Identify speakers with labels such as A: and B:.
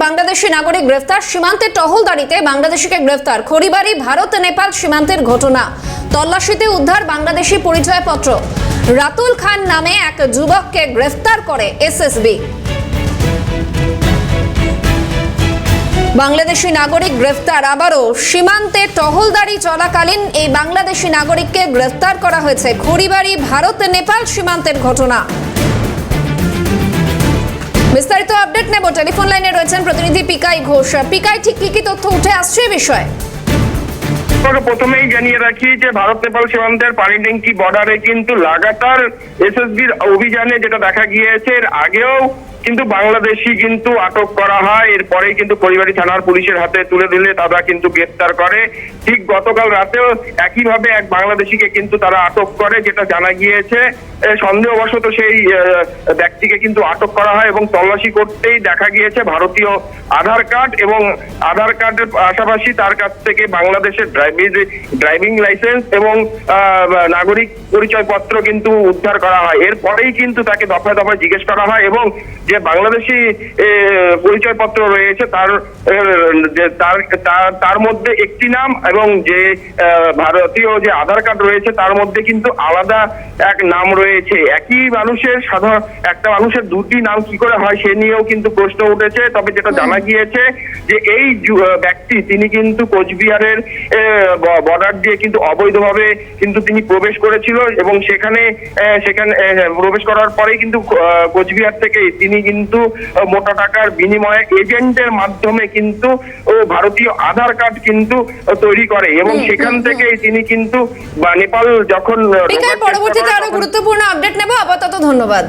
A: বাংলাদেশি নাগরিক গ্রেফতার, সীমান্তে টহলদারিতে বাংলাদেশিকে গ্রেফতার। খড়িবাড়ি ভারত নেপাল সীমান্তের ঘটনা। তল্লাশিতে উদ্ধার বাংলাদেশি পরিচয়পত্র। রাতুল খান নামে এক যুবককে গ্রেফতার করে এসএসবি। বাংলাদেশি নাগরিক গ্রেফতার। আবারও সীমান্তে টহলদারি চলাকালীন এই বাংলাদেশি নাগরিককে গ্রেফতার করা হয়েছে। খড়িবাড়ি ভারত নেপাল সীমান্তের ঘটনা। বিস্তারিত আপডেট নেব। টেলিফোন লাইনে রয়েছেন প্রতিনিধি পিকাই ঘোষ। পিকাই, ঠিক কি তথ্য উঠে আসছে এই বিষয়ে?
B: প্রথমেই জানিয়ে রাখি যে ভারত নেপাল সীমান্তের পানিট্যাঙ্কি বর্ডারে কিন্তু লাগাতার এসএসবির অভিযানে যেটা দেখা গিয়েছে, এর আগেও কিন্তু বাংলাদেশি কিন্তু আটক করা হয়। এরপরেই কিন্তু খড়িবাড়ি থানার পুলিশের হাতে তুলে দিলে তারা কিন্তু গ্রেফতার করে। ঠিক গতকাল রাতেও একইভাবে এক বাংলাদেশিকে কিন্তু তারা আটক করে, যেটা জানা গিয়েছে। সন্দেহবশত সেই ব্যক্তিকে কিন্তু আটক করা হয় এবং তল্লাশি করতেই দেখা গিয়েছে ভারতীয় আধার কার্ড এবং আধার কার্ডের পাশাপাশি তার কাছ থেকে বাংলাদেশের ড্রাইভিং লাইসেন্স এবং নাগরিক পরিচয়পত্র কিন্তু উদ্ধার করা হয়। এরপরেই কিন্তু তাকে দফায় দফায় জিজ্ঞেস করা হয় এবং যে বাংলাদেশি পরিচয়পত্র রয়েছে তার মধ্যে একটি নাম এবং যে ভারতীয় যে আধার কার্ড রয়েছে তার মধ্যে কিন্তু আলাদা এক নাম রয়েছে। একই মানুষের সাধারণ একটা মানুষের দুটি নাম কি করে হয় সে নিয়েও কিন্তু প্রশ্ন উঠেছে। তবে যেটা জানা গিয়েছে যে এই ব্যক্তি তিনি কিন্তু কোচবিহারের বর্ডার দিয়ে কিন্তু অবৈধভাবে কিন্তু তিনি প্রবেশ করেছিল এবং সেখানে প্রবেশ করার পরেই কিন্তু কোচবিহার থেকে তিনি কিন্তু মোটা টাকার বিনিময়ে এজেন্টের মাধ্যমে কিন্তু ভারতীয় আধার কার্ড কিন্তু তৈরি করে এবং সেখান থেকে তিনি কিন্তু নেপাল যখন
A: পরবর্তীতে আরো গুরুত্বপূর্ণ আপডেট নেব। আপাতত ধন্যবাদ।